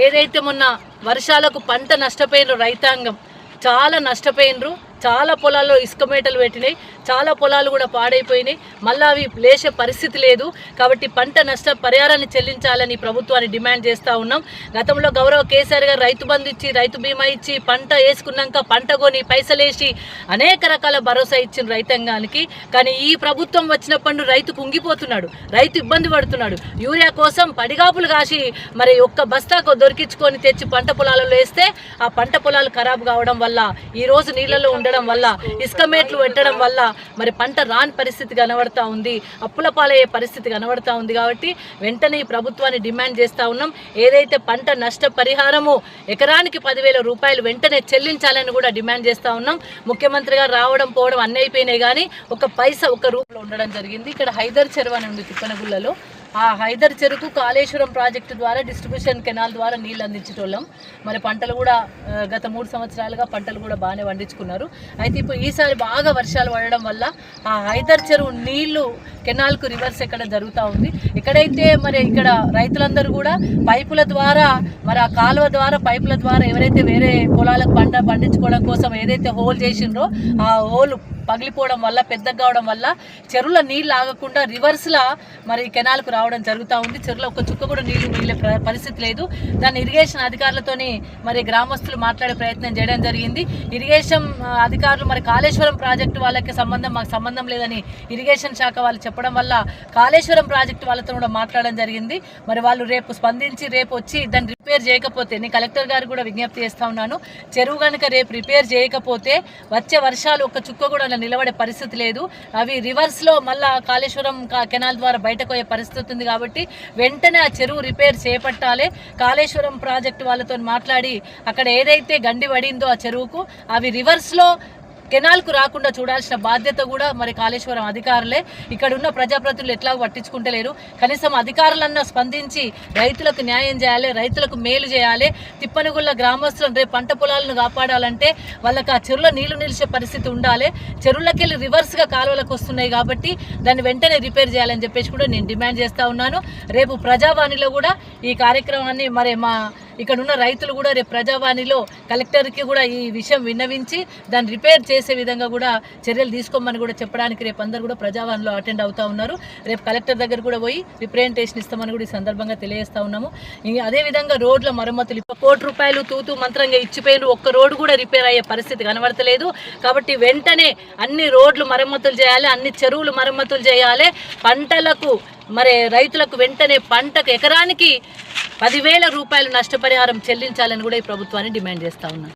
ఏదైతే మొన్న వర్షాలకు పంట నష్టపోయిన రైతాంగం చాలా నష్టపోయినరు. చాలా పొలాల్లో ఇసుక మేటలు పెట్టినాయి, చాలా పొలాలు కూడా పాడైపోయినాయి. మళ్ళీ అవి లేచే పరిస్థితి లేదు. కాబట్టి పంట నష్ట పరిహారాన్ని చెల్లించాలని ప్రభుత్వాన్ని డిమాండ్ చేస్తూ ఉన్నాం. గతంలో గౌరవ కేసీఆర్ గారు రైతు బంధు ఇచ్చి, రైతు బీమా ఇచ్చి, పంట వేసుకున్నాక పంట కొని పైసలేసి అనేక రకాల భరోసా ఇచ్చిన రైతాంగానికి. కానీ ఈ ప్రభుత్వం వచ్చినప్పుడు రైతు కుంగిపోతున్నాడు, రైతు ఇబ్బంది పడుతున్నాడు. యూరియా కోసం పడిగాపులు కాసి మరి ఒక్క బస్తాకు దొరికించుకొని తెచ్చి పంట పొలాలలో వేస్తే ఆ పంట పొలాలు ఖరాబు కావడం వల్ల, ఈ రోజు నీళ్ళలో ఉండడం వల్ల, ఇసుక మేట్లు పెట్టడం వల్ల మరి పంట రాని పరిస్థితి కనబడతా ఉంది, అప్పుల పాలయ్యే పరిస్థితి కనబడతా ఉంది. కాబట్టి వెంటనే ఈ ప్రభుత్వాన్ని డిమాండ్ చేస్తూ ఉన్నాం. ఏదైతే పంట నష్ట పరిహారము ఎకరానికి 10,000 రూపాయలు వెంటనే చెల్లించాలని కూడా డిమాండ్ చేస్తూ ఉన్నాం. ముఖ్యమంత్రి గారు రావడం పోవడం అన్నీ అయిపోయినాయి, కానీ ఒక పైసా ఒక రూపాయలు ఉండడం జరిగింది. ఇక్కడ హైదర్ చెరువు అని ఉంది తిప్పనగుళ్ళలో. ఆ హైదర్ చెరుకు కాళేశ్వరం ప్రాజెక్టు ద్వారా డిస్ట్రిబ్యూషన్ కెనాల్ ద్వారా నీళ్ళు అందించేటోళ్ళం. మరి పంటలు కూడా గత 3 సంవత్సరాలుగా పంటలు కూడా బాగానే పండించుకున్నారు. అయితే ఇప్పుడు ఈసారి బాగా వర్షాలు పడడం వల్ల ఆ హైదర్ చెరువు నీళ్లు కెనాల్కు రివర్స్ ఎక్కడ జరుగుతూ ఉంది. ఎక్కడైతే మరి ఇక్కడ రైతులందరూ కూడా పైపుల ద్వారా, మరి ఆ కాలువ ద్వారా పైపుల ద్వారా ఎవరైతే వేరే పొలాలకు పండించుకోవడం కోసం ఏదైతే హోల్ చేసిండ్రో ఆ హోల్ పగిలిపోవడం వల్ల, పెద్దగా కావడం వల్ల చెరువుల నీళ్ళు ఆగకుండా రివర్స్లా మరి కెనాల్కు రావడం జరుగుతూ ఉంది. చెరువులో ఒక చుక్క కూడా నీళ్లు మిగిలే పరిస్థితి లేదు. దాన్ని ఇరిగేషన్ అధికారులతోని మరి గ్రామస్తులు మాట్లాడే ప్రయత్నం చేయడం జరిగింది. ఇరిగేషన్ అధికారులు మరి కాళేశ్వరం ప్రాజెక్టు వాళ్ళకి మాకు సంబంధం లేదని ఇరిగేషన్ శాఖ వాళ్ళు చెప్పడం వల్ల కాళేశ్వరం ప్రాజెక్టు వాళ్ళతో కూడా మాట్లాడడం జరిగింది. మరి వాళ్ళు రేపు స్పందించి రేపు వచ్చి దాన్ని రిపేర్ చేయకపోతే, నేను కలెక్టర్ గారు కూడా విజ్ఞప్తి చేస్తూ ఉన్నాను, చెరువు కనుక రేపు రిపేర్ చేయకపోతే వచ్చే వర్షాలు ఒక చుక్క కూడా నిలబడే పరిస్థితి లేదు. అవి రివర్స్లో మళ్ళా కాళేశ్వరం కెనాల్ ద్వారా బయటకు పోయే పరిస్థితి ఉంది. కాబట్టి వెంటనే ఆ చెరువు రిపేర్ చేపట్టాలి. కాళేశ్వరం ప్రాజెక్టు వాళ్ళతో మాట్లాడి అక్కడ ఏదైతే గండి పడిందో ఆ చెరువుకు అవి రివర్స్లో కెనాల్కు రాకుండా చూడాల్సిన బాధ్యత కూడా మరి కాళేశ్వరం అధికారులే. ఇక్కడ ఉన్న ప్రజాప్రతినిధులు ఎట్లా పట్టించుకుంటలేరు. కనీసం అధికారులన్నా స్పందించి రైతులకు న్యాయం చేయాలి, రైతులకు మేలు చేయాలి. తిప్పనగుళ్ళ గ్రామస్తులను రేపు పంట పొలాలను కాపాడాలంటే వాళ్ళకి ఆ చెరువులో నీళ్లు నిలిచే పరిస్థితి ఉండాలి. చెరువులకి వెళ్ళి రివర్స్గా కాలువలకు వస్తున్నాయి కాబట్టి దాన్ని వెంటనే రిపేర్ చేయాలని చెప్పేసి కూడా నేను డిమాండ్ చేస్తూ ఉన్నాను. రేపు ప్రజావాణిలో కూడా ఈ కార్యక్రమాన్ని మరి మా ఇక్కడ ఉన్న రైతులు కూడా రేపు ప్రజావాణిలో కలెక్టర్కి కూడా ఈ విషయం విన్నవించి దాన్ని రిపేర్ చేసే విధంగా కూడా చర్యలు తీసుకోమని కూడా చెప్పడానికి రేపు అందరూ కూడా ప్రజావాణిలో అటెండ్ అవుతూ ఉన్నారు. రేపు కలెక్టర్ దగ్గర కూడా పోయి రిప్రజెంటేషన్ ఇస్తామని కూడా ఈ సందర్భంగా తెలియజేస్తూ ఉన్నాము. అదేవిధంగా రోడ్ల మరమ్మతులు ₹1 కోటి తూతూ మంత్రంగా ఇచ్చిపోయిన ఒక్క రోడ్డు కూడా రిపేర్ అయ్యే పరిస్థితి కనబడతలేదు. కాబట్టి వెంటనే అన్ని రోడ్లు మరమ్మతులు చేయాలి, అన్ని చెరువులు మరమ్మతులు చేయాలి. పంటలకు మరి రైతులకు వెంటనే పంటకు ఎకరానికి 10,000 రూపాయలు నష్టపరిహారం చెల్లించాలని కూడా ఈ ప్రభుత్వాన్ని డిమాండ్ చేస్తూ ఉన్నాం.